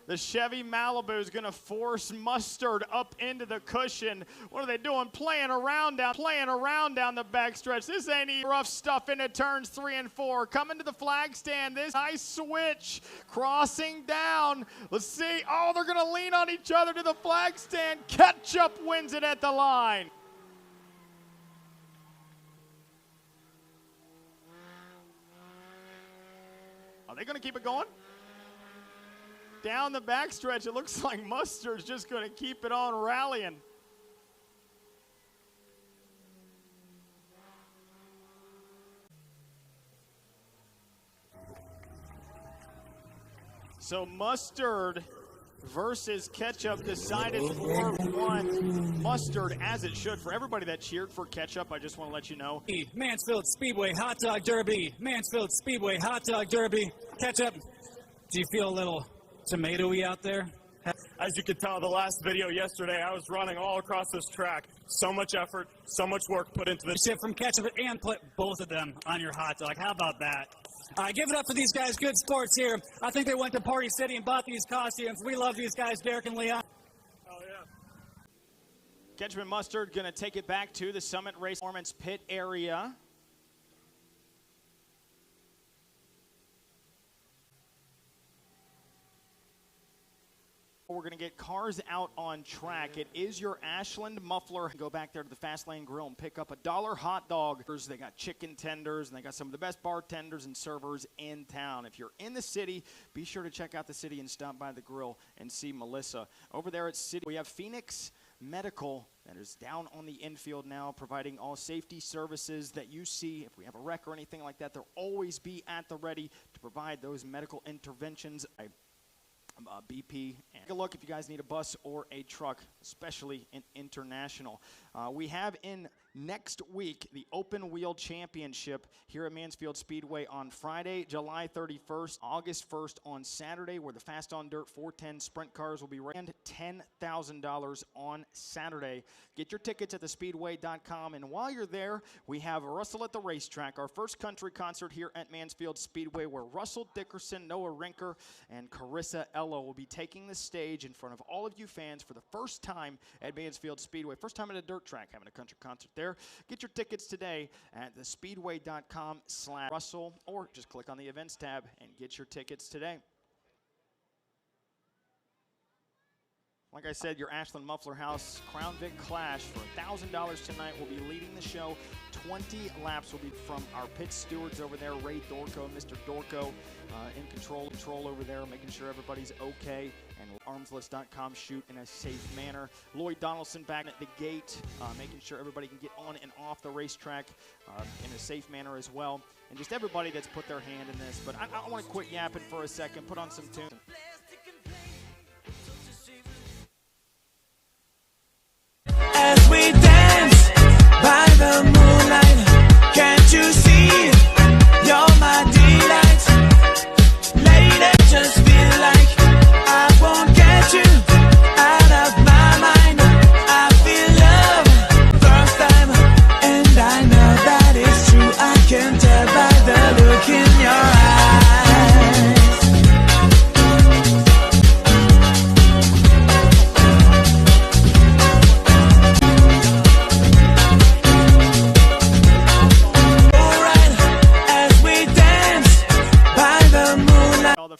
The Chevy Malibu is going to force Mustard up into the cushion. What are they doing? Playing around down the backstretch. This ain't even rough stuff into turns 3 and 4. Coming to the flag stand. This nice switch. Crossing down. Let's see. Oh, they're going to lean on each other to the flag stand. Ketchup wins it at the line. Are they going to keep it going? Down the backstretch, it looks like Mustard's just going to keep it on rallying. So Mustard versus Ketchup decided 4-1. Mustard, as it should. For everybody that cheered for Ketchup, I just want to let you know. Mansfield Speedway Hot Dog Derby. Mansfield Speedway Hot Dog Derby. Ketchup, do you feel a little tomatoey out there? As you could tell, the last video yesterday, I was running all across this track. So much effort, so much work put into this. Shit from Ketchup and put both of them on your hot dog. How about that? Give it up for these guys. Good sports here. I think they went to Party City and bought these costumes. We love these guys, Derek and Leon. Oh, yeah. Ketchup and Mustard going to take it back to the Summit Race Performance pit area. We're going to get cars out on track. It is your Ashland Muffler. Go back there to the Fast Lane Grill and pick up $1 hot dog. They got chicken tenders, and they got some of the best bartenders and servers in town. If you're in the city, be sure to check out the city and stop by the grill and see Melissa. Over there at City, we have Phoenix Medical that is down on the infield now, providing all safety services that you see. If we have a wreck or anything like that, they'll always be at the ready to provide those medical interventions. BP. And take a look if you guys need a bus or a truck, especially in international. We have in next week the Open Wheel Championship here at Mansfield Speedway on Friday, July 31st, August 1st on Saturday, where the Fast on Dirt 410 sprint cars will be raced. $10,000 on Saturday. Get your tickets at thespeedway.com, and while you're there, we have Russell at the Racetrack, our first country concert here at Mansfield Speedway, where Russell Dickerson, Noah Rinker, and Carissa Ello will be taking the stage in front of all of you fans for the first time at Mansfield Speedway. First time at a dirt track having a country concert there. Get your tickets today at thespeedway.com/Russell, or just click on the events tab and get your tickets today. Like I said, your Ashland Muffler House Crown Vic Clash for $1,000 tonight will be leading the show. 20 laps will be from our pit stewards over there, Ray Dorco, Mr. Dorco, in control over there, making sure everybody's okay, and armslist.com shoot in a safe manner. Lloyd Donaldson back at the gate, making sure everybody can get on and off the racetrack in a safe manner as well. And just everybody that's put their hand in this. But I want to quit yapping for a second, put on some tunes. As we dance by the moonlight, can't you see you're my delight? Lady, just feel like I won't get you out of my mind. I feel love first time, and I know that it's true. I can tell by the look in your eyes.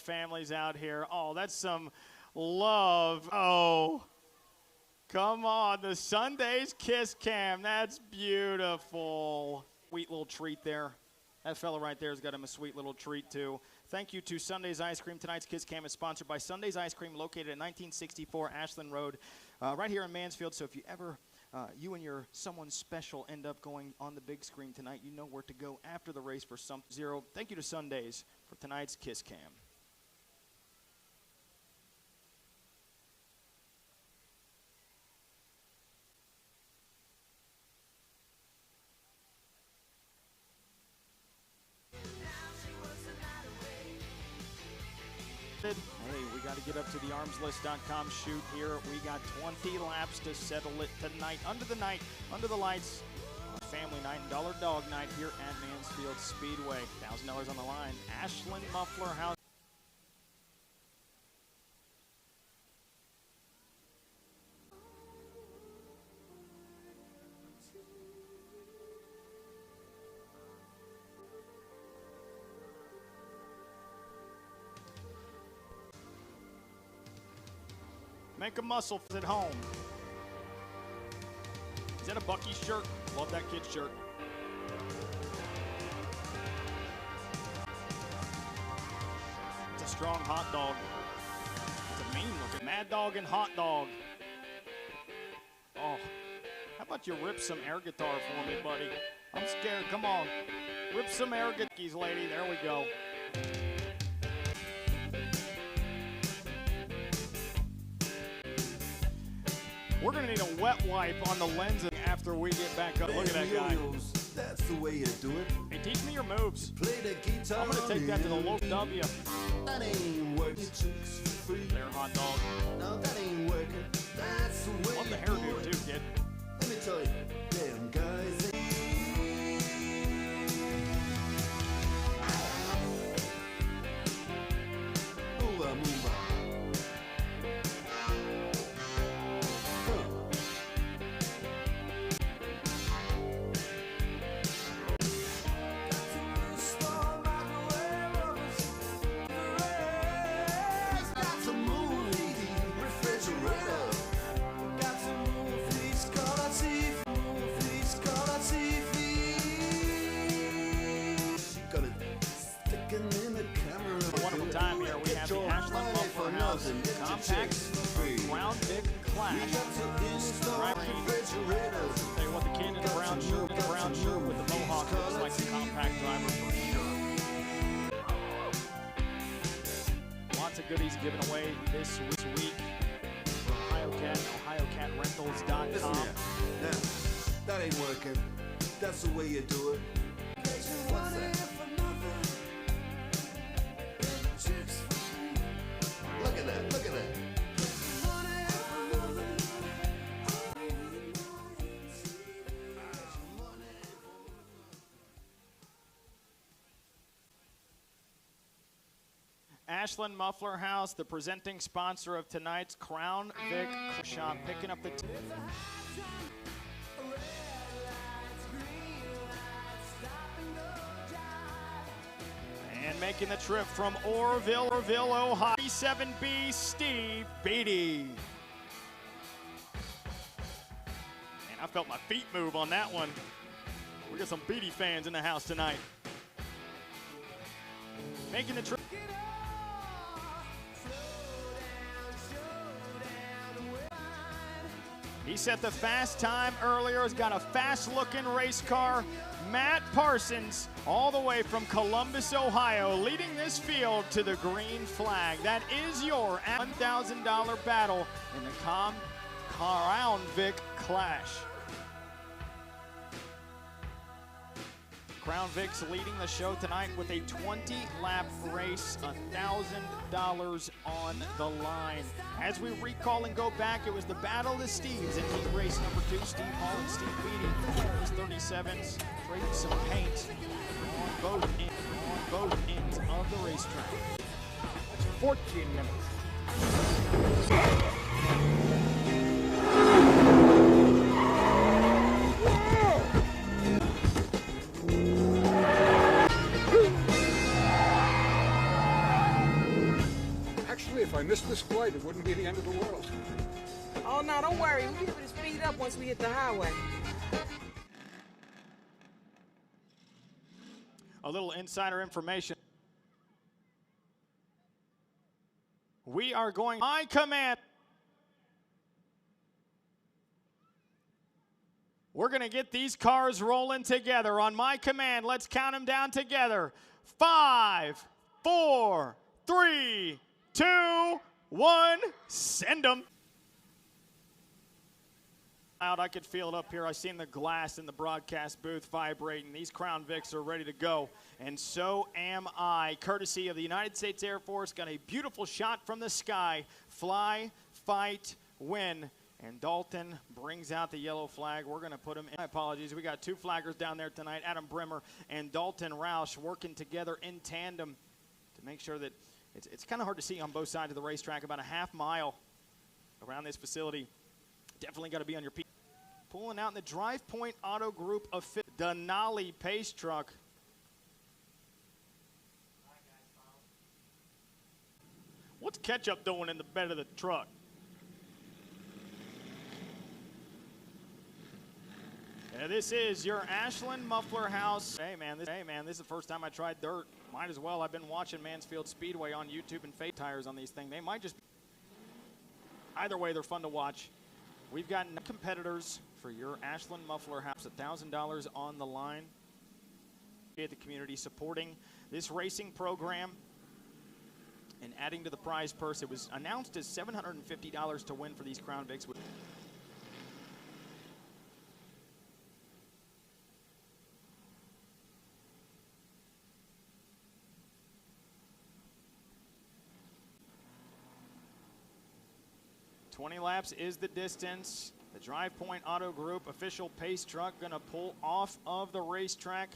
Families out here. Oh, that's some love. Oh, come on. The Sunday's Kiss Cam. That's beautiful. Sweet little treat there. That fella right there has got him a sweet little treat, too. Thank you to Sunday's Ice Cream. Tonight's Kiss Cam is sponsored by Sunday's Ice Cream, located at 1964 Ashland Road, right here in Mansfield. So if you ever, you and your someone special end up going on the big screen tonight, you know where to go after the race for some zero. Thank you to Sundays for tonight's Kiss Cam. Hey, we got to get up to the armslist.com shoot here. We got 20 laps to settle it tonight. Under the lights, family night and dollar dog night here at Mansfield Speedway. $1,000 on the line. Ashland Muffler House. Make a muscle at home. Is that a Bucky shirt? Love that kid's shirt. It's a strong hot dog. It's a mean looking Mad Dog and hot dog. Oh, how about you rip some air guitar for me, buddy? I'm scared. Come on. Rip some air guitars, lady. There we go. We're going to need a wet wipe on the lens after we get back up. Look at that guy. That's the way you do it. Hey, teach me your moves. Play the guitar. I'm going to take that to the low W. That ain't working. Chicks for free. There, hot dog. No, that ain't working. That's the way Love the you do hairdo, it. too, kid. Let me tell you, damn guys. Move on, move on. Wonderful time here. We have the Ashland Muffler House Compact Brown Vic Clash. Tell you what, the kid in the brown shirt with the mohawk looks like the compact driver for sure. Lots of goodies given away this week from OhioCat, OhioCatRentals.com. Listen here. Now, that ain't working. That's the way you do it. What's that? Look at that, look at that. Ashland Muffler House, the presenting sponsor of tonight's Crown Vic Shop, picking up the and making the trip from Orrville, Ohio, 7B, Steve Beatty. And I felt my feet move on that one. We got some Beatty fans in the house tonight. Making the trip. He set the fast time earlier. He's got a fast-looking race car. Matt Parsons, all the way from Columbus, Ohio, leading this field to the green flag. That is your $1,000 battle in the Crown Vic Clash. Crown Vic's leading the show tonight with a 20-lap race, $1,000 on the line. As we recall and go back, it was the Battle of the Steves in heat race number 2. Steve Hall and Steve Beatty, his 37s, trading some paint on both ends of the racetrack. That's 14 minutes. If I missed this flight, it wouldn't be the end of the world. Oh, no, don't worry. We'll be able to speed up once we hit the highway. A little insider information. We are going by command. We're going to get these cars rolling together. On my command, let's count them down together. 5, 4, 3, 2, 1, send them. Out, I could feel it up here. I seen the glass in the broadcast booth vibrating. These Crown Vics are ready to go, and so am I. Courtesy of the United States Air Force, got a beautiful shot from the sky. Fly, fight, win. And Dalton brings out the yellow flag. We're going to put him in. My apologies. We got 2 flaggers down there tonight, Adam Brimmer and Dalton Roush, working together in tandem to make sure that it's kind of hard to see on both sides of the racetrack, about a half mile around this facility. Definitely got to be on your feet. Pulling out in the Drive Point Auto Group of Denali Pace Truck. What's Ketchup doing in the bed of the truck? And this is your Ashland Muffler House. Hey man, this is the first time I tried dirt. Might as well. I've been watching Mansfield Speedway on YouTube and fake tires on these things. They might just. Either way, they're fun to watch. We've got competitors for your Ashland Muffler House. $1,000 on the line. The community supporting this racing program and adding to the prize purse. It was announced as $750 to win for these Crown Vics. $20 laps is the distance. The Drive Point Auto Group official pace truck going to pull off of the racetrack.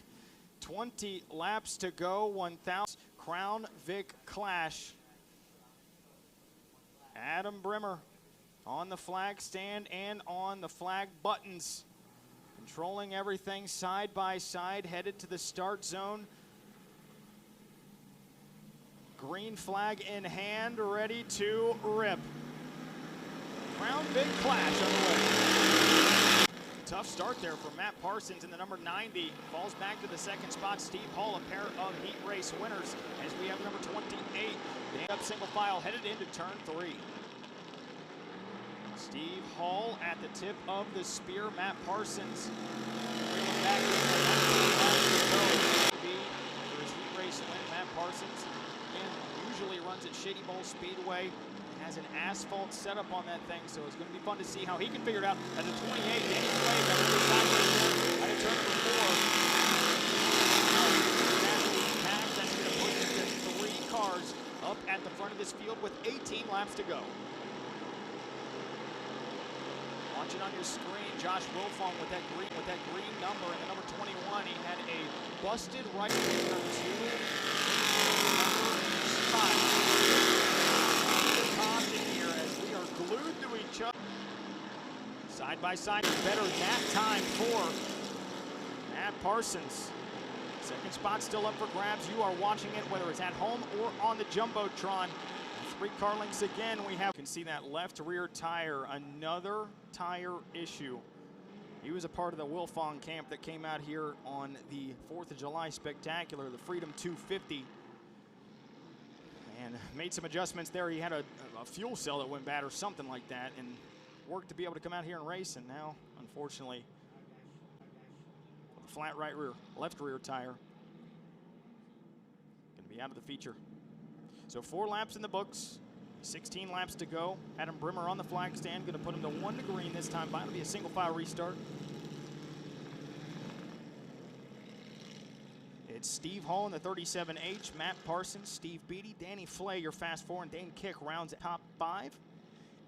20 laps to go. 1,000 Crown Vic Clash. Adam Brimmer on the flag stand and on the flag buttons. Controlling everything side by side, headed to the start zone. Green flag in hand, ready to rip. Crown Vic Clash underway. Tough start there for Matt Parsons in the number 90. Falls back to the second spot. Steve Hall, a pair of heat race winners, as we have number 28. They up single file, headed into turn 3. Steve Hall at the tip of the spear. Matt Parsons reeling back for his heat race win. Matt Parsons again usually runs at Shady Bowl Speedway. Has an asphalt setup on that thing, so it's going to be fun to see how he can figure it out. At the 28, Danny Flay got the side right there at turn number 4. That's going to push it to 3 cars up at the front of this field with 18 laps to go. Watching on your screen, Josh Wilfong with that green number and the number 21. He had a busted right rear to number 5. Glued to each other. Side by side, better that time for Matt Parsons. Second spot still up for grabs. You are watching it, whether it's at home or on the Jumbotron. 3 car lengths again. You can see that left rear tire, another tire issue. He was a part of the Wilfong camp that came out here on the 4th of July Spectacular, the Freedom 250. And made some adjustments there. He had a fuel cell that went bad or something like that, and worked to be able to come out here and race. And now, unfortunately, the flat left rear tire, going to be out of the feature. So 4 laps in the books, 16 laps to go. Adam Brimmer on the flag stand, going to put him to 1 to green this time. It'll be a single file restart. It's Steve Hall in the 37H, Matt Parsons, Steve Beatty, Danny Flay, your fast 4, and Dane Kick rounds top 5.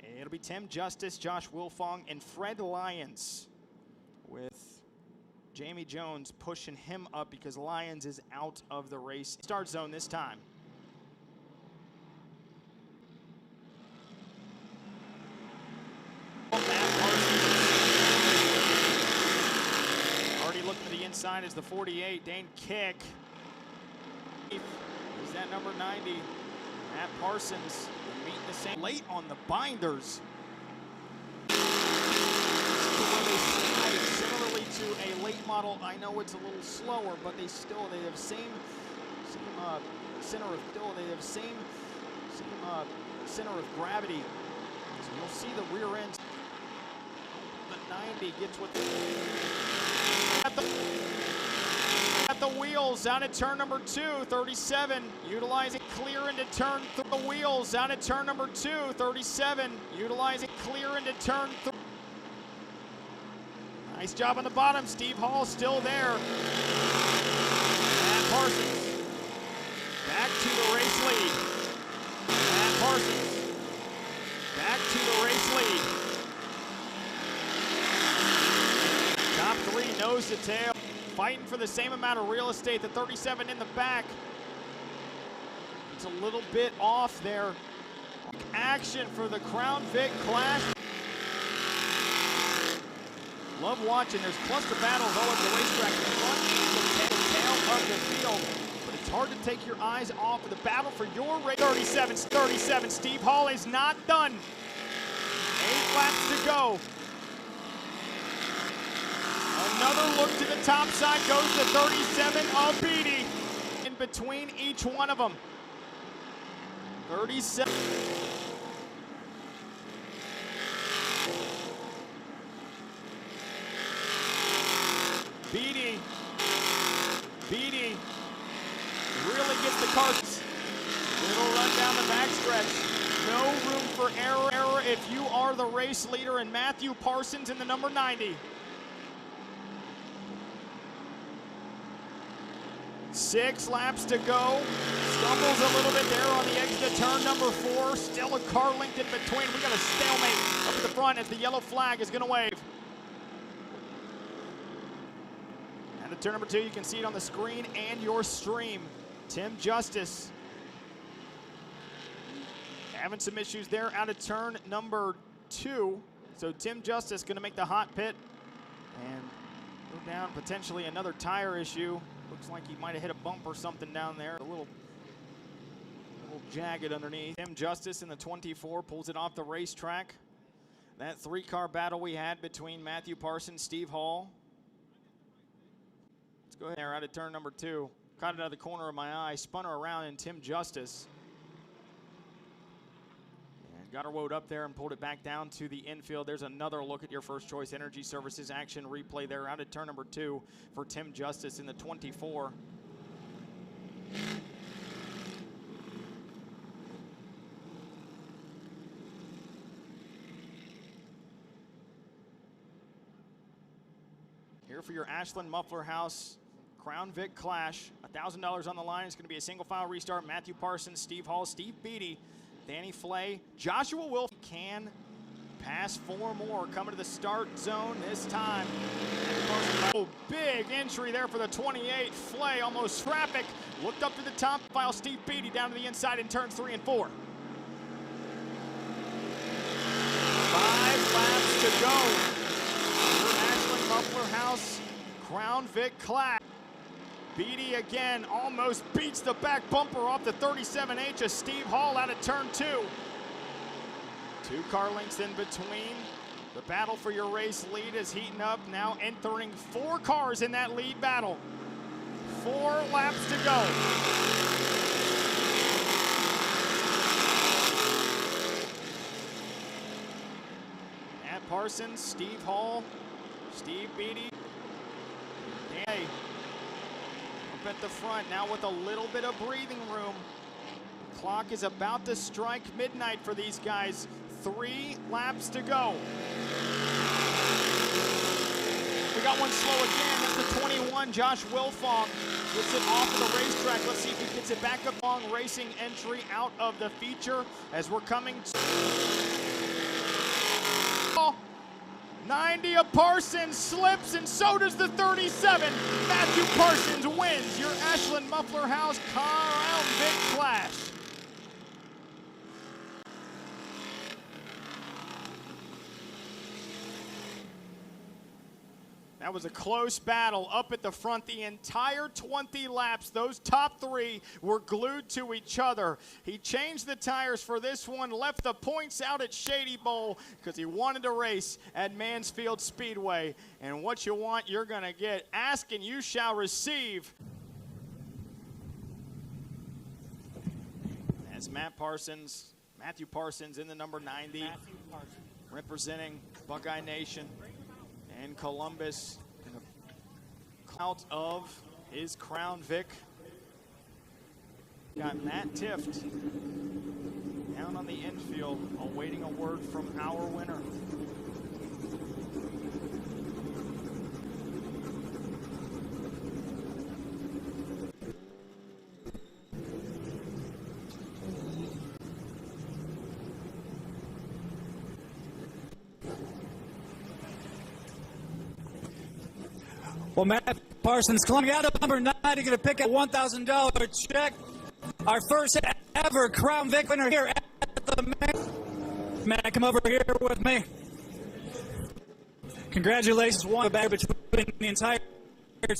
And it'll be Tim Justice, Josh Wilfong, and Fred Lyons, with Jamie Jones pushing him up because Lyons is out of the race. Start zone this time. Looking to the inside is the 48, Dane Kick. Is that number 90? Matt Parsons meeting the same late on the binders. Similarly to a late model, I know it's a little slower, but they have same center of center of gravity. So you'll see the rear end. The 90 gets what at the wheels out at turn number 2, 37, utilizing clear into turn 3. The wheels out at turn number 2, 37, utilizing clear into turn 3. Nice job on the bottom. Steve Hall still there. Matt Parsons back to the race lead. Matt Parsons back to the race lead. Top 3 nose to tail, fighting for the same amount of real estate. The 37 in the back. It's a little bit off there. Action for the Crown Vic Clash. Love watching. There's cluster battles all over the racetrack. The front and the tail of the field. But it's hard to take your eyes off of the battle for your race. 37. Steve Hall is not done. 8 laps to go. Another look to the top side goes to 37 of Beatty. In between each one of them. 37. Beatty really gets the carts. Little run down the backstretch. No room for error if you are the race leader, and Matthew Parsons in the number 90. 6 laps to go. Stumbles a little bit there on the exit of turn number 4. Still a car linked in between. We got a stalemate up at the front as the yellow flag is going to wave. And at turn number 2, you can see it on the screen and your stream. Tim Justice having some issues there out of turn number 2. So Tim Justice going to make the hot pit and go down potentially another tire issue. Looks like he might have hit a bump or something down there. A little jagged underneath. Tim Justice in the 24 pulls it off the racetrack. That 3-car battle we had between Matthew Parsons, Steve Hall. Let's go ahead there out of turn number 2. Caught it out of the corner of my eye. Spun her around, and Tim Justice got her woed up there and pulled it back down to the infield. There's another look at your First Choice Energy Services action replay there out at turn number 2 for Tim Justice in the 24. Here for your Ashland Muffler House Crown Vic Clash. $1,000 on the line. It's going to be a single file restart. Matthew Parsons, Steve Hall, Steve Beatty, Danny Flay, Joshua Wilf can pass 4 more coming to the start zone this time. Oh, big entry there for the 28. Flay almost traffic. Looked up to the top file. Steve Beatty down to the inside in turns 3 and 4. 5 laps to go. Your Ashland Muffler House Crown Vic Clash. Beatty again almost beats the back bumper off the 37H of Steve Hall out of turn 2. 2 car lengths in between. The battle for your race lead is heating up, now entering 4 cars in that lead battle. 4 laps to go. Matt Parsons, Steve Hall, Steve Beatty, Danny at the front now with a little bit of breathing room. The clock is about to strike midnight for these guys. 3 laps to go. We got one slow again. That's the 21, Josh Wilfong. Gets it off of the racetrack. Let's see if he gets it back up. Long racing entry out of the feature as we're coming to 90 of Parsons slips, and so does the 37. Matthew Parsons wins your Ashland Muffler House Crown Vic Clash. That was a close battle up at the front. The entire 20 laps, those top 3 were glued to each other. He changed the tires for this one, left the points out at Shady Bowl because he wanted to race at Mansfield Speedway. And what you want, you're going to get. Ask and you shall receive. As Matthew Parsons in the number 90, representing Buckeye Nation and Columbus, out of his Crown Vic. Got Matt Tift down on the infield, awaiting a word from our winner. Well, Matt Parsons coming out of number 90, going to pick up a $1,000 check. Our first ever Crown Vic winner here at the main. Matt, come over here with me. Congratulations, one back between the entire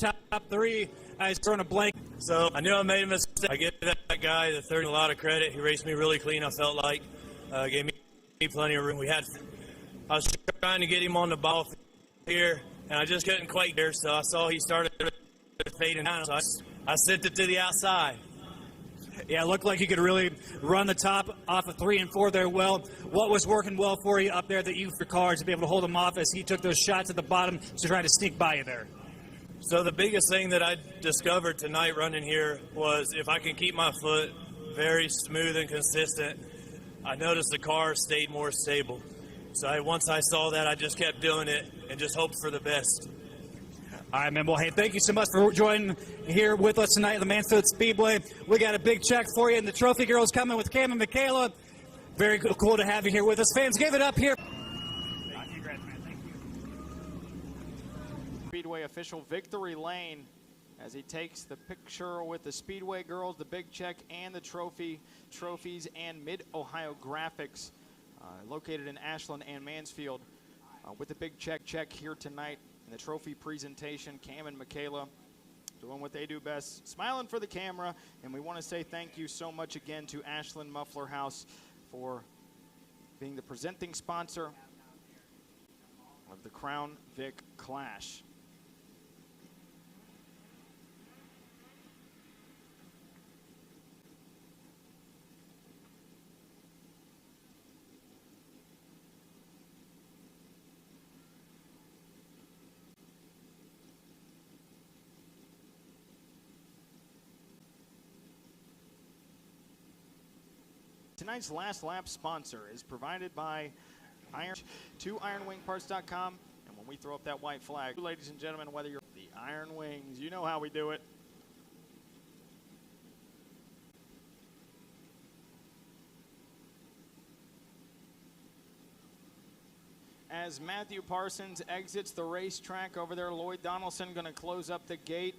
top 3. I was throwing a blank. So I knew I made a mistake. I give that guy the 30 a lot of credit. He raced me really clean, I felt like. Gave me plenty of room. I was trying to get him on the ball here. and I just couldn't quite there, so I saw he started fading down, so I sent it to the outside. Yeah, it looked like you could really run the top off of 3 and 4 there well. What was working well for you up there that you for cars to be able to hold him off as he took those shots at the bottom to try to sneak by you there? So the biggest thing that I discovered tonight running here was if I can keep my foot very smooth and consistent, I noticed the car stayed more stable. So once I saw that, I just kept doing it and just hoped for the best. All right, man. Well, hey, thank you so much for joining here with us tonight at the Mansfield Speedway. We got a big check for you, and the trophy girls coming with Cam and Michaela. Very cool to have you here with us. Fans, give it up here. Speedway official Victory Lane as he takes the picture with the Speedway girls, the big check, and the trophies and Mid-Ohio Graphics located in Ashland and Mansfield with the big check here tonight. The trophy presentation, Cam and Michaela doing what they do best, smiling for the camera, and we want to say thank you so much again to Ashland Muffler House for being the presenting sponsor of the Crown Vic Clash. Tonight's last lap sponsor is provided by ironwingparts.com, and when we throw up that white flag, ladies and gentlemen, whether you're the Iron Wings, you know how we do it. As Matthew Parsons exits the racetrack over there, Lloyd Donaldson going to close up the gate.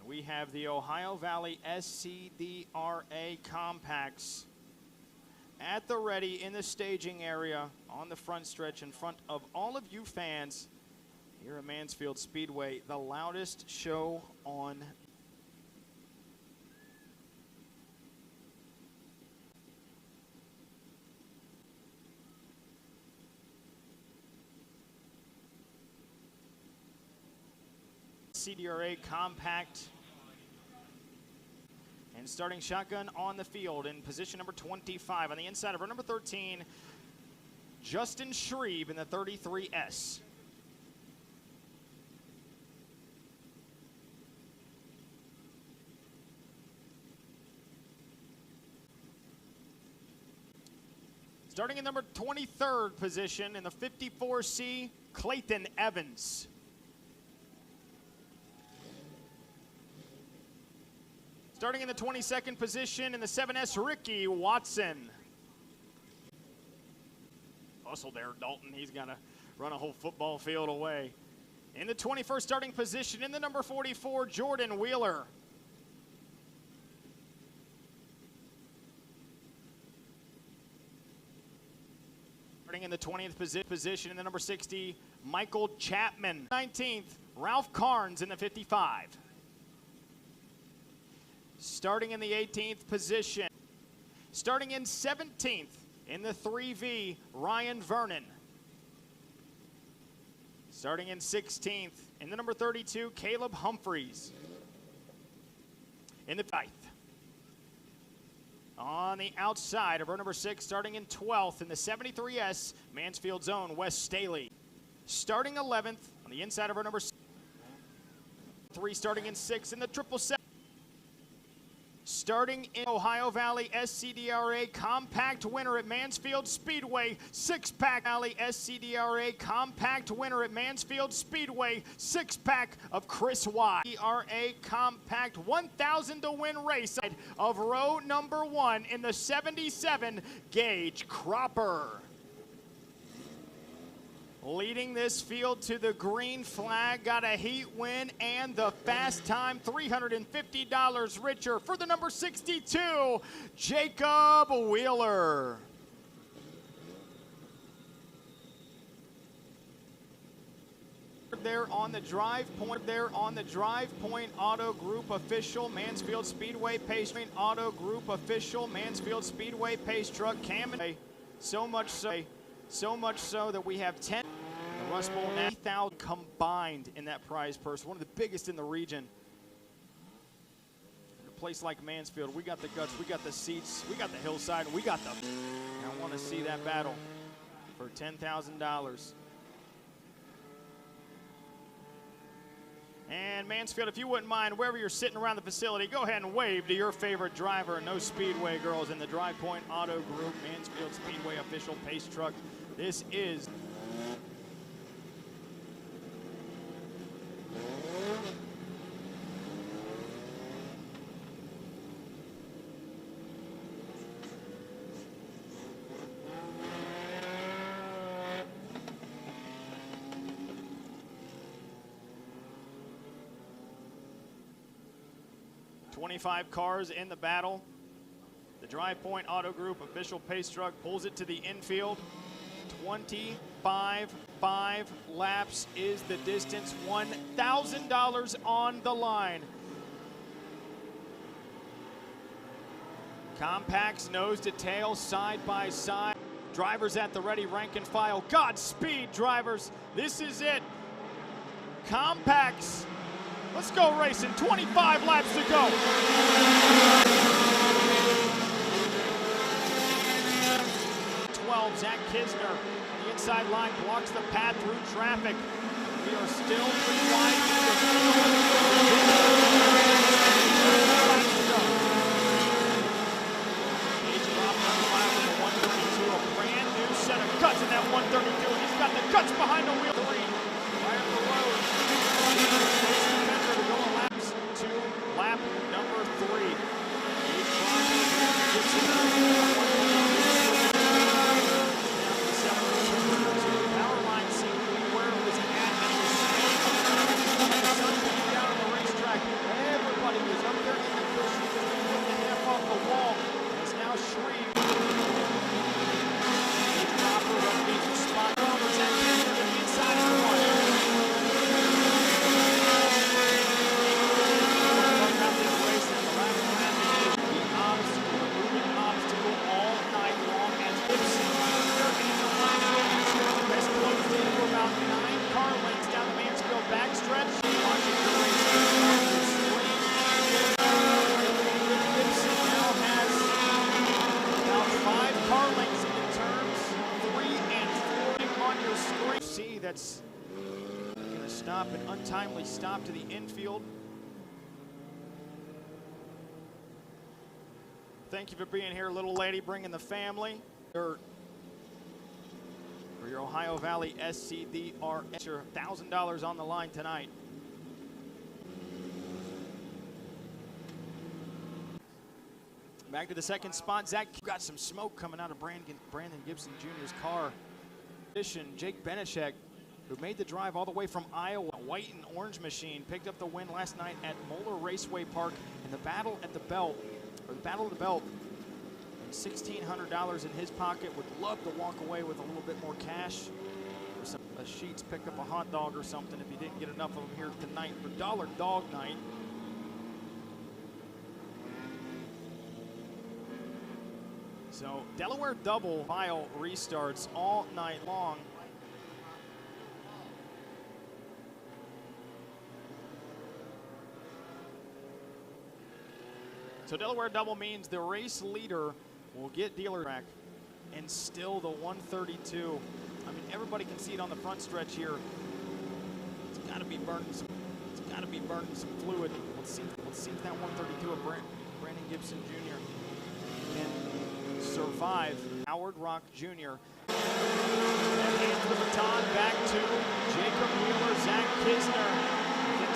We have the Ohio Valley SCDRA compacts at the ready in the staging area on the front stretch in front of all of you fans here at Mansfield Speedway, the loudest show on CDRA compact. And starting shotgun on the field in position number 25 on the inside of row number 13, Justin Shreve in the 33S. Starting in number 23rd position in the 54C, Clayton Evans. Starting in the 22nd position in the 7S, Ricky Watson. Hustle there, Dalton. He's going to run a whole football field away. In the 21st starting position in the number 44, Jordan Wheeler. Starting in the 20th position in the number 60, Michael Chapman. 19th, Ralph Carnes in the 55. Starting in the 18th position. Starting in 17th in the 3V, Ryan Vernon. Starting in 16th in the number 32, Caleb Humphreys. In the 9th. On the outside of row number 6, starting in 12th in the 73S, Mansfield's own Wes Staley. Starting 11th on the inside of row number 3, starting in 6 in the 777. Starting in Ohio Valley SCDRA compact winner at Mansfield Speedway, 6-pack Valley SCDRA compact winner at Mansfield Speedway, 6-pack of Chris Y. SCDRA compact 1,000 to win race of row number 1 in the 77, Gage Cropper. Leading this field to the green flag, got a heat win and the fast time, $350 richer for the number 62, Jacob Wheeler. There on the drive point, Auto Group official, Mansfield Speedway Pace Train, Auto Group official, Mansfield Speedway Pace Truck, Cam. So much so that we have 10. Rust Bowl, 90,000 combined in that prize purse, one of the biggest in the region. In a place like Mansfield, we got the guts, we got the seats, we got the hillside, and we got the. And I want to see that battle for $10,000. And Mansfield, if you wouldn't mind, wherever you're sitting around the facility, go ahead and wave to your favorite driver. No Speedway girls in the Dry Point Auto Group, Mansfield Speedway official pace truck. This is .25 cars in the battle. The Dry Point Auto Group official pace truck pulls it to the infield. 25.5 laps is the distance. $1,000 on the line. Compacts nose to tail, side by side. Drivers at the ready, rank and file. Godspeed, drivers. This is it. Compacts. Let's go racing. 25 laps to go. 12, Zach Kisner. The inside line blocks the path through traffic. We are still pretty wide. Page drop on the mile with the 132. A brand new set of cuts in that 132. He's got the cuts behind the wheel. Right up the road. Lap number 3. Power line seemed to be where it was at. The sun came down on the racetrack. Everybody was up there in the cushion, putting the half off the wall. It's now Shreve. Dropper replicates the spot. Roberts at the inside of the one. That's going to stop an untimely stop to the infield. Thank you for being here, little lady, bringing the family. For your Ohio Valley SCDR, your $1,000 on the line tonight. Back to the second spot. Zach got some smoke coming out of Brandon Gibson Jr.'s car. Jake Benishek, who made the drive all the way from Iowa, white and orange machine, picked up the win last night at Moeller Raceway Park in the Battle at the Belt, or the Battle of the Belt. And $1,600 in his pocket. Would love to walk away with a little bit more cash. Or some Sheets, pick up a hot dog or something if you didn't get enough of them here tonight for Dollar Dog Night. So Delaware double file restarts all night long. So Delaware double means the race leader will get dealer track and still the 132. I mean, everybody can see it on the front stretch here. It's got to be burning some. It's got to be burning some fluid. Let's see if that 132 of Brandon Gibson Jr. can survive. Howard Rock Jr. And hands the baton back to Jacob Wheeler, Zach Kisner. Within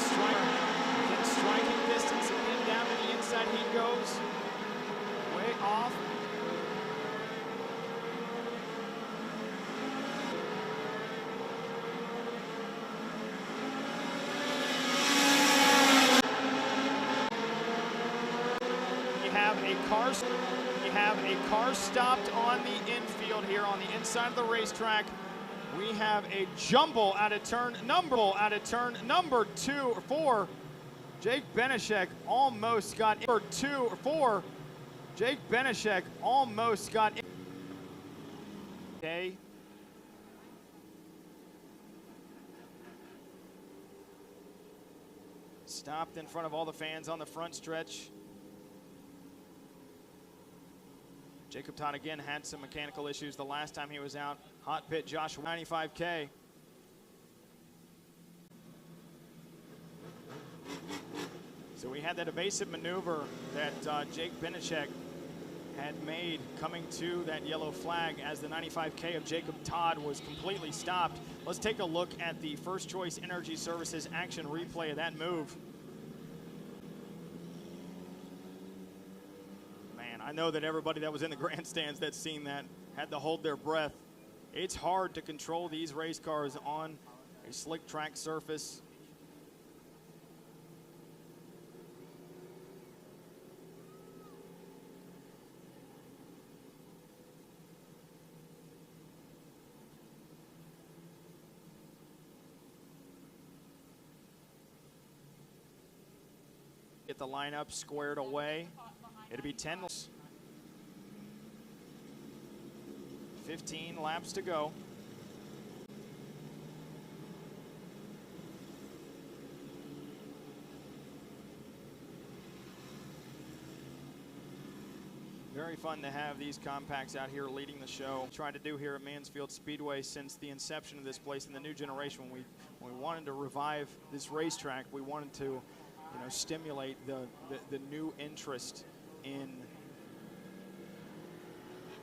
striking distance, again down to the inside he goes. Way off. You have a car stopped on the infield here on the inside of the racetrack. We have a jumble out of turn number 2 or 4. Jake Benishek almost got number 2 or 4. Jake Benishek almost got in. Okay. Stopped in front of all the fans on the front stretch. Jacob Todd again had some mechanical issues the last time he was out. Hot pit Joshua 95K. So we had that evasive maneuver that Jake Benishek had made coming to that yellow flag as the 95K of Jacob Todd was completely stopped. Let's take a look at the First Choice Energy Services action replay of that move. Man, I know that everybody that was in the grandstands that's seen that had to hold their breath. It's hard to control these race cars on a slick track surface. Get the lineup squared away. It'll be 10. 15 laps to go. Very fun to have these compacts out here leading the show. Tried to do here at Mansfield Speedway since the inception of this place in the new generation. When we wanted to revive this racetrack, we wanted to stimulate the new interest in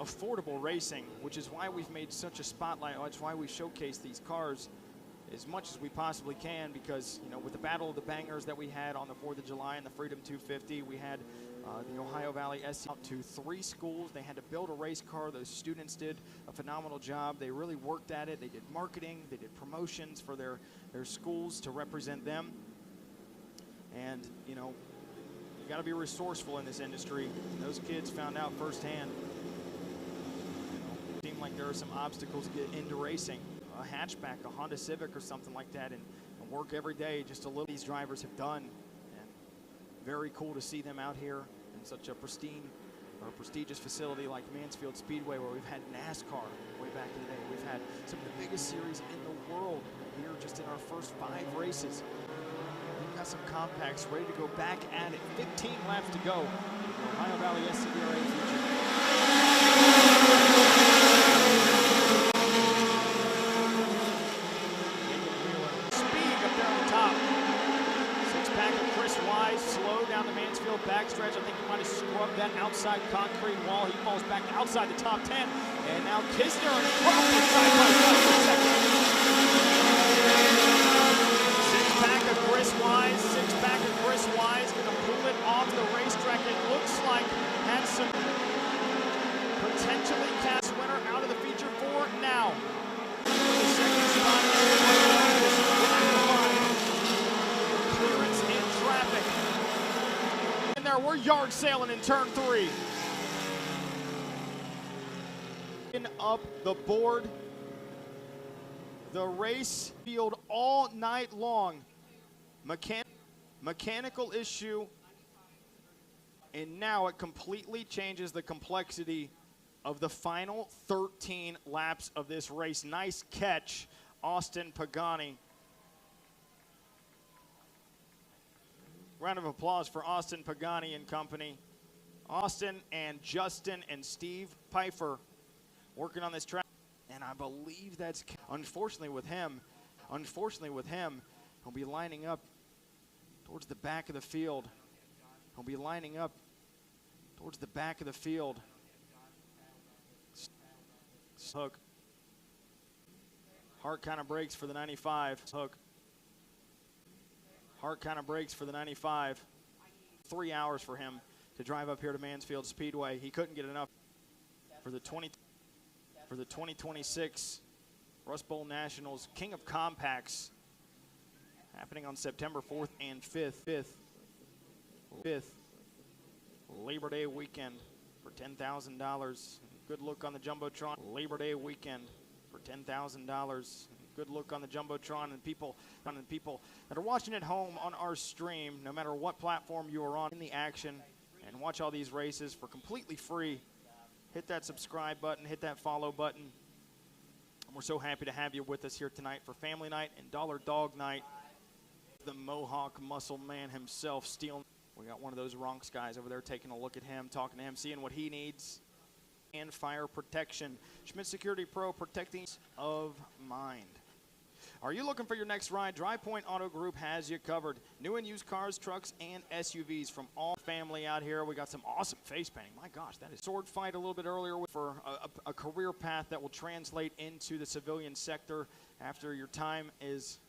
affordable racing, which is why we've made such a spotlight. That's why we showcase these cars as much as we possibly can, because with the Battle of the Bangers that we had on the 4th of July and the Freedom 250, we had the Ohio Valley SC out to 3 schools. They had to build a race car. Those students did a phenomenal job. They really worked at it. They did marketing. They did promotions for their schools to represent them. And, you got to be resourceful in this industry. And those kids found out firsthand. It seemed like there are some obstacles to get into racing. A hatchback, a Honda Civic or something like that, and work every day just a little. These drivers have done. And very cool to see them out here in such a prestigious facility like Mansfield Speedway, where we've had NASCAR way back in the day. We've had some of the biggest series in the world here just in our first 5 races. We've got some compacts ready to go back at it. 15 laps to go. Ohio Valley SCDRA feature. Speed up there on the top. 6-pack of Chris Wise, slow down the Mansfield backstretch. I think he might have scrubbed that outside concrete wall. He falls back outside the top 10. And now Kisner and Crawford side by side for second. 6-pack of Chris Wise, 6-pack of Chris Wise, going to pull it off the racetrack. It looks like has some potentially cast winner out of the feature 4 now. The second spot clearance in traffic. And there we're yard sailing in turn 3. Up the board. The race field all night long. Mechanical issue, and now it completely changes the complexity of the final 13 laps of this race. Nice catch, Austin Pagani. Round of applause for Austin Pagani and company. Austin and Justin and Steve Pfeiffer working on this track. And I believe that's, unfortunately with him, he'll be lining up towards the back of the field. He'll be lining up towards the back of the field. Hook. Heart kind of breaks for the 95. Hook. Heart kind of breaks for the 95. 3 hours for him to drive up here to Mansfield Speedway. He couldn't get enough for the 2026 Rust Bowl Nationals King of Compacts, happening on September 4th and 5th. Labor Day weekend for $10,000. Good look on the Jumbotron. Labor Day weekend for $10,000. Good look on the Jumbotron, and people that are watching at home on our stream, no matter what platform you are on, in the action and watch all these races for completely free. Hit that subscribe button, hit that follow button. And we're so happy to have you with us here tonight for Family Night and Dollar Dog Night. The Mohawk muscle man himself stealing. We got one of those Ronks guys over there taking a look at him, talking to him, seeing what he needs. And fire protection. Schmidt Security Pro, protecting of mind. Are you looking for your next ride? Dry Point Auto Group has you covered. New and used cars, trucks, and SUVs from all family out here. We got some awesome face painting. My gosh, that is sword fight a little bit earlier for a career path that will translate into the civilian sector after your time is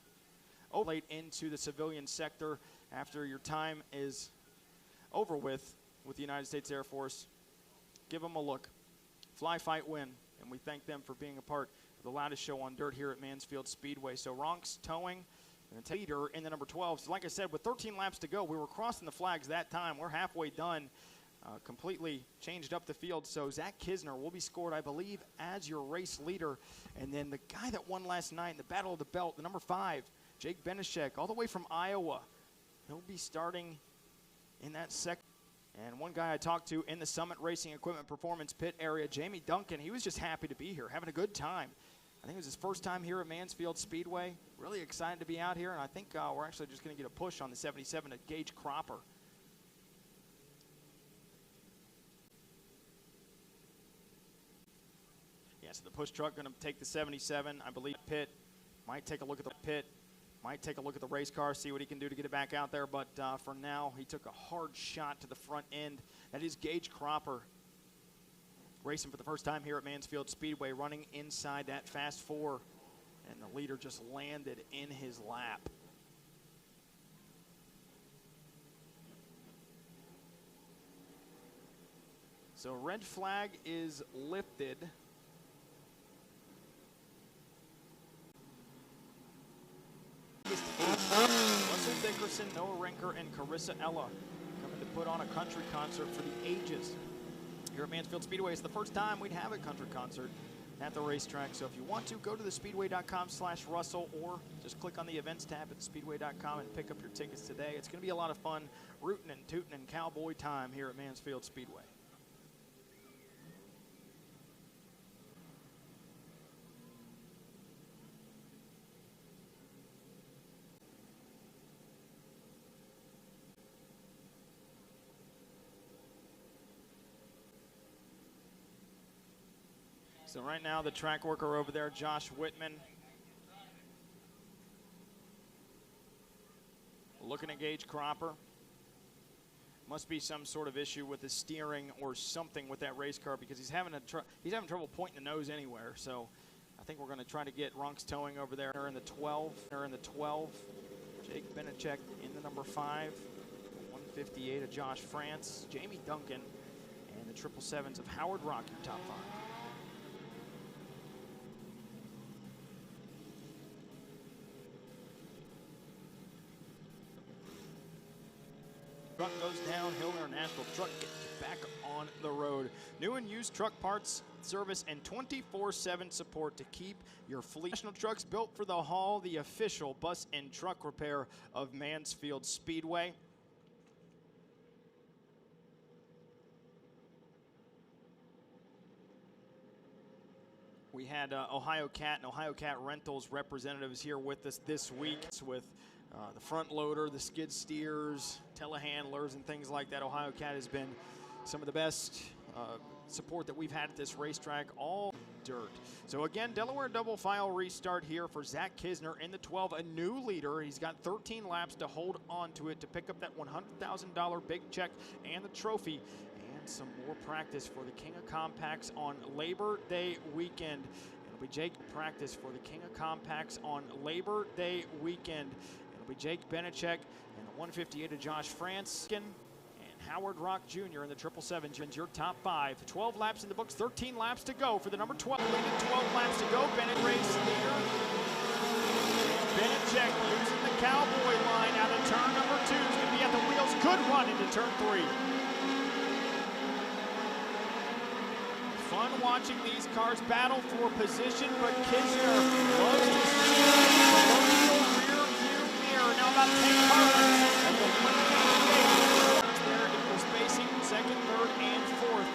into the civilian sector after your time is over with the United States Air Force. Give them a look. Fly, fight, win. And we thank them for being a part of the loudest show on dirt here at Mansfield Speedway. So Ronks towing and the leader in the number 12. So like I said, with 13 laps to go, we were crossing the flags that time. We're halfway done. Completely changed up the field. So Zach Kisner will be scored, I believe, as your race leader. And then the guy that won last night in the Battle of the Belt, the number 5, Jake Benishek, all the way from Iowa. He'll be starting in that second. And one guy I talked to in the Summit Racing Equipment Performance Pit area, Jamie Duncan, he was just happy to be here, having a good time. I think it was his first time here at Mansfield Speedway. Really excited to be out here, and I think we're actually just going to get a push on the 77 to Gage Cropper. Yeah, so the push truck going to take the 77, I believe, pit. Might take a look at the pit. Might take a look at the race car, see what he can do to get it back out there. But for now, he took a hard shot to the front end. That is Gage Cropper, racing for the first time here at Mansfield Speedway, running inside that Fast 4. And the leader just landed in his lap. So red flag is lifted. Russell Dickerson, Noah Rinker, and Carissa Ella coming to put on a country concert for the ages. Here at Mansfield Speedway, it's the first time we'd have a country concert at the racetrack. So if you want to, go to thespeedway.com/Russell or just click on the events tab at thespeedway.com and pick up your tickets today. It's going to be a lot of fun, rooting and tooting and cowboy time here at Mansfield Speedway. So right now, the track worker over there, Josh Whitman, looking at Gage Cropper. Must be some sort of issue with the steering or something with that race car because he's having trouble pointing the nose anywhere. So I think we're going to try to get Ronks towing over there in the 12. Jake Benachek in the number 5. 158 of Josh France, Jamie Duncan, and the 777s of Howard Rock, your top 5. Truck goes downhill in our Nashville truck gets back on the road. New and used truck parts, service, and 24/7 support to keep your fleet. National Trucks built for the haul, the official bus and truck repair of Mansfield Speedway. We had Ohio Cat and Ohio Cat Rentals representatives here with us this week with the front loader, the skid steers, telehandlers, and things like that. Ohio Cat has been some of the best support that we've had at this racetrack, all dirt. So again, Delaware double file restart here for Zach Kisner in the 12, a new leader. He's got 13 laps to hold on to it to pick up that $100,000 big check and the trophy. And some more practice for the King of Compacts on Labor Day weekend. It'll be Jake practice for the King of Compacts on Labor Day weekend. It'll be Jake Benachek and the 158 of Josh Franskin and Howard Rock Jr. in the 777. Your top 5. 12 laps in the books, 13 laps to go for the number 12. 12 laps to go. Bennett race leader. Benachek using the cowboy line out of turn number 2. He's going to be at the wheels. Good run into turn 3. Fun watching these cars battle for position, but Kisner loves to see the rear view mirror. Now about 10 cars at the 158. There equal spacing, 2nd, 3rd, and 4th.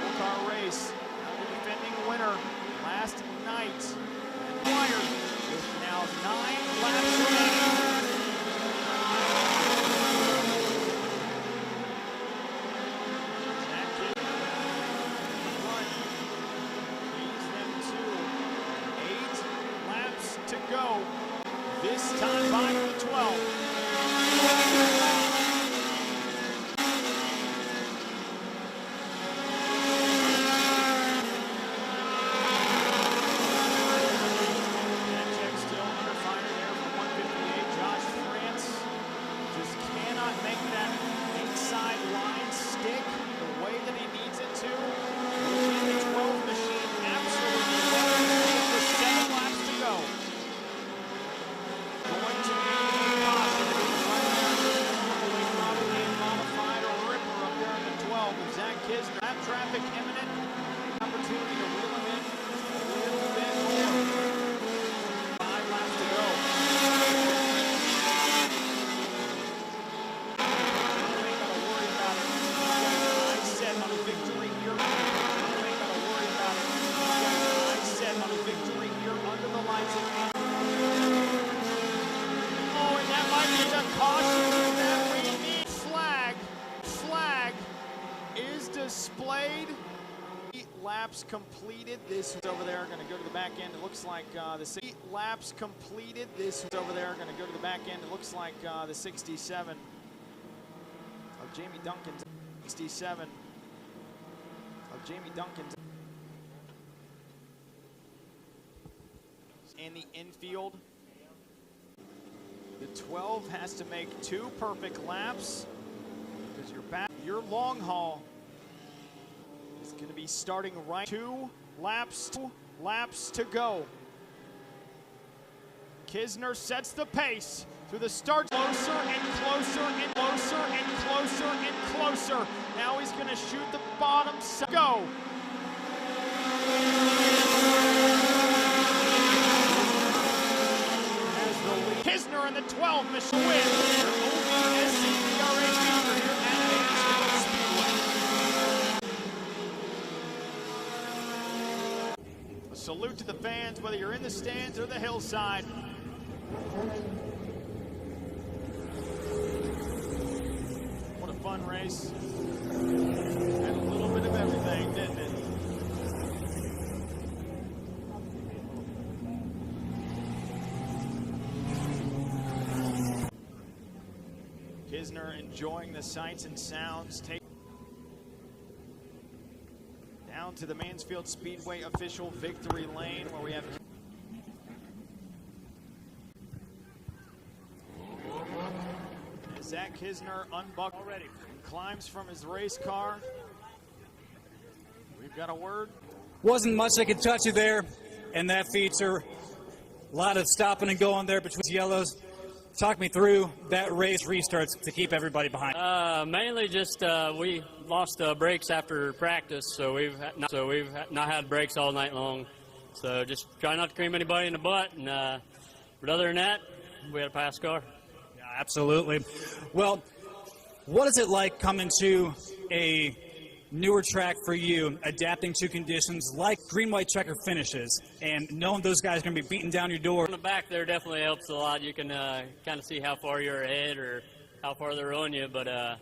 4-car race. The defending winner last night. Wired with now 9 laps remaining. go. This time by the 12. Traffic imminent. Opportunity to reel him in a little bit more. 5 laps to go. Ain't gotta worry about it. He's got his eyes set on a victory here. Ain't gotta worry about it. He's got his eyes set on a victory here under the lights again. Oh, and that might be the caution that we need. Flag is displayed. 8 laps completed. This is over there going to go to the back end. It looks like the 8 laps completed. This is over there going to go to the back end. It looks like the 67 of Jamie Duncan's 67 of Jamie Duncan's in the infield. The 12 has to make 2 perfect laps because your long haul is going to be starting right. 2 laps to go. Kisner sets the pace through the start. Closer and closer and closer and closer and closer. Now he's going to shoot the bottom. Go. Kisner and the 12 machine win. SCDRA feature here at Mansfield Speedway. A salute to the fans, whether you're in the stands or the hillside. What a fun race. Had a little bit of everything, didn't it? Kisner enjoying the sights and sounds. Down to the Mansfield Speedway official victory lane where we have Zach Kisner unbuckled already and climbs from his race car. We've got a word. Wasn't much I could touch you there in that feature. A lot of stopping and going there between yellows. Talk me through that race restarts to keep everybody behind. Mainly just we lost brakes after practice, so we've not had brakes all night long. So just try not to cream anybody in the butt. And but other than that, we had a pass car. Yeah, absolutely. Well, what is it like coming to a newer track for you, adapting to conditions like green-white checker finishes, and knowing those guys are going to be beating down your door? On the back there definitely helps a lot. You can kind of see how far you're ahead or how far they're on you. But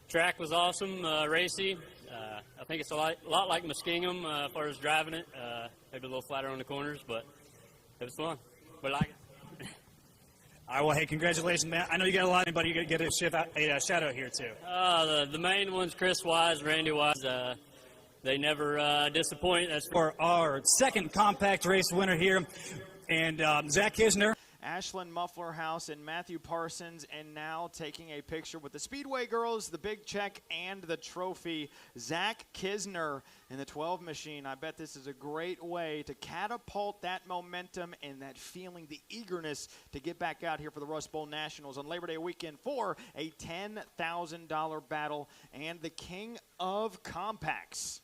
track was awesome, racy. I think it's a lot like Muskingum as far as driving it. Maybe a little flatter on the corners, but it was fun. We like it. All right, well, hey, congratulations, man. I know you got a lot, but you got to get a shout out here, too. The main ones, Chris Wise, Randy Wise, they never disappoint. That's for our second compact race winner here, and Zach Kisner. Ashland Muffler House and Matthew Parsons, and now taking a picture with the Speedway girls, the big check, and the trophy. Zach Kisner in the 12 machine. I bet this is a great way to catapult that momentum and that feeling, the eagerness to get back out here for the Rust Bowl Nationals on Labor Day weekend for a $10,000 battle and the king of compacts.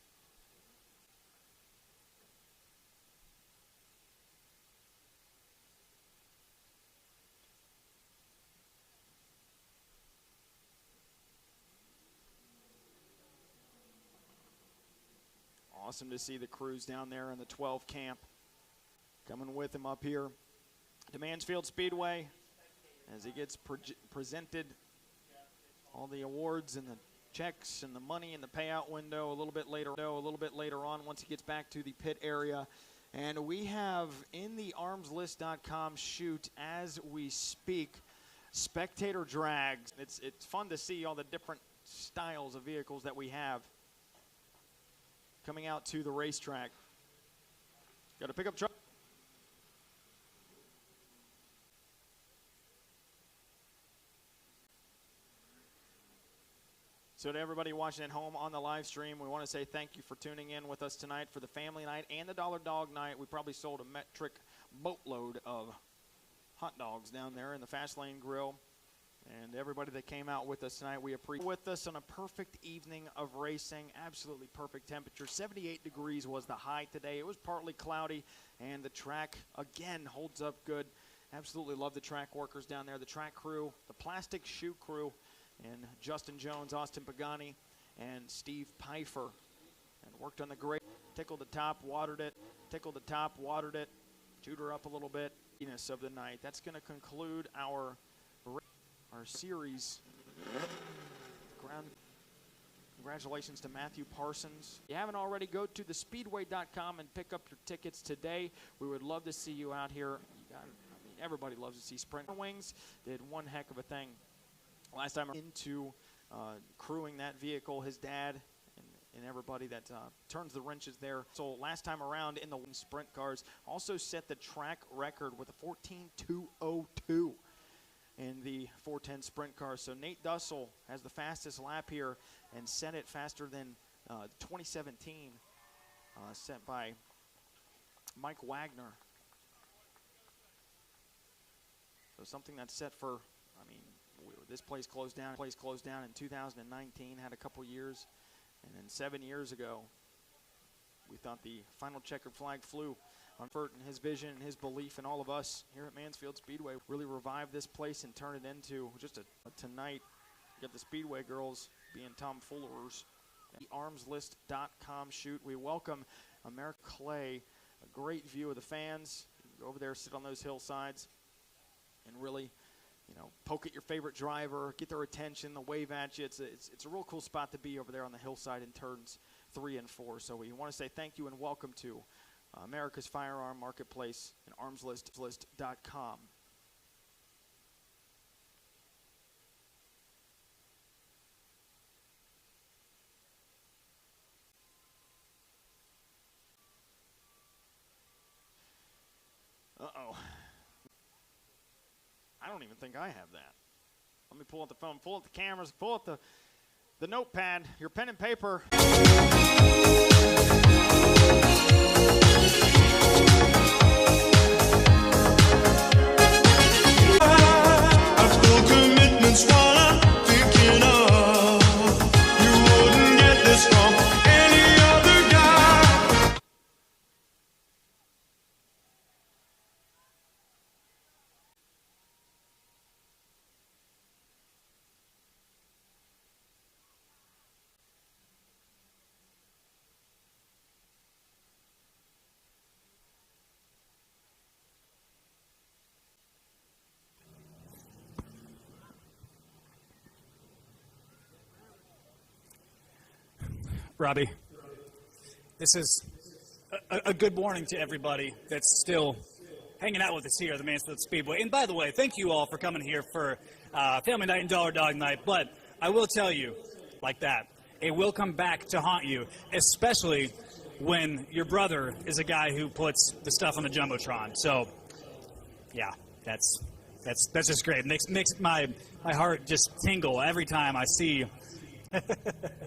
Awesome to see the crews down there in the 12 camp coming with him up here to Mansfield Speedway as he gets presented all the awards and the checks and the money and the payout window a little bit later on once he gets back to the pit area. And we have in the armslist.com shoot as we speak, Spectator drags. It's fun to see all the different styles of vehicles that we have coming out to the racetrack. Got a pickup truck. So to everybody watching at home on the live stream, we want to say thank you for tuning in with us tonight for the family night and the Dollar Dog night. We probably sold a metric boatload of hot dogs down there in the Fast Lane Grill. And everybody that came out with us tonight, we appreciate with us on a perfect evening of racing. Absolutely perfect temperature. 78 degrees was the high today. It was partly cloudy, and the track, again, holds up good. Absolutely love the track workers down there, the track crew, the plastic shoe crew, and Justin Jones, Austin Pagani, and Steve Pfeiffer. And worked on the grate, tickled the top, watered it, tickled the top, watered it, chewed her up a little bit. Of the night. That's going to conclude our series. Congratulations to Matthew Parsons. If you haven't already, go to thespeedway.com and pick up your tickets today. We would love to see you out here. Everybody loves to see Sprinter Wings. Did one heck of a thing last time into crewing that vehicle. His dad and everybody that turns the wrenches there. So last time around in the sprint cars, also set the track record with a 14.202 in the 410 sprint car. So Nate Dussel has the fastest lap here and set it faster than 2017, set by Mike Wagner. So something that's set for, this place closed down. In 2019, had a couple years. And then 7 years ago, we thought the final checkered flag flew on Furt and his vision and his belief in all of us here at Mansfield Speedway. Really revived this place and turn it into just tonight. You got the Speedway girls being tomfoolers. The armslist.com shoot. We welcome America Clay. A great view of the fans. You can go over there, sit on those hillsides, and really, poke at your favorite driver, get their attention, they'll wave at you. It's a real cool spot to be over there on the hillside in turns 3 and 4. So we want to say thank you and welcome to America's Firearm Marketplace and armslist.com. Uh-oh. I don't even think I have that. Let me pull out the phone, pull out the cameras, pull out the notepad, your pen and paper. I've still commitments while I'm thinking of. You wouldn't get this from any other guy. Robbie, this is a good morning to everybody that's still hanging out with us here at the Mansfield Speedway. And by the way, thank you all for coming here for Family Night and Dollar Dog Night. But I will tell you, like that, it will come back to haunt you, especially when your brother is a guy who puts the stuff on the Jumbotron. So, yeah, that's just great. Makes my heart just tingle every time I see.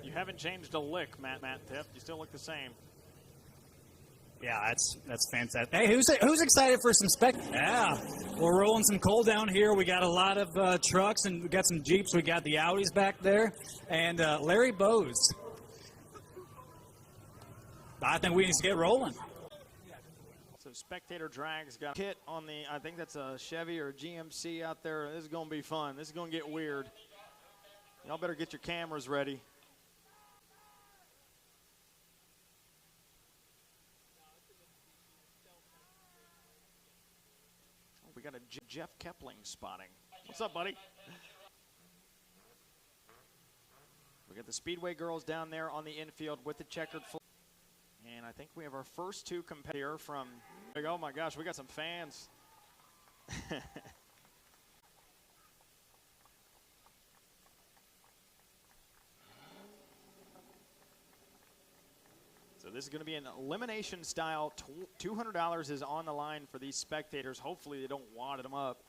You haven't changed a lick, Matt Tiff. You still look the same. Yeah, that's fantastic. Hey, who's excited for some Yeah, we're rolling some coal down here. We got a lot of trucks, and we got some Jeeps. We got the Audis back there, and Larry Bose. I think we need to get rolling. So Spectator Drags got a kit on the, I think that's a Chevy or a GMC out there. This is going to be fun. This is going to get weird. Y'all better get your cameras ready. Oh, we got a Jeff Kepling spotting. What's up, buddy? We got the Speedway girls down there on the infield with the checkered flag. And I think we have our first two competitors from, oh my gosh, we got some fans. So this is going to be an elimination style. $200 is on the line for these spectators. Hopefully they don't wad them up.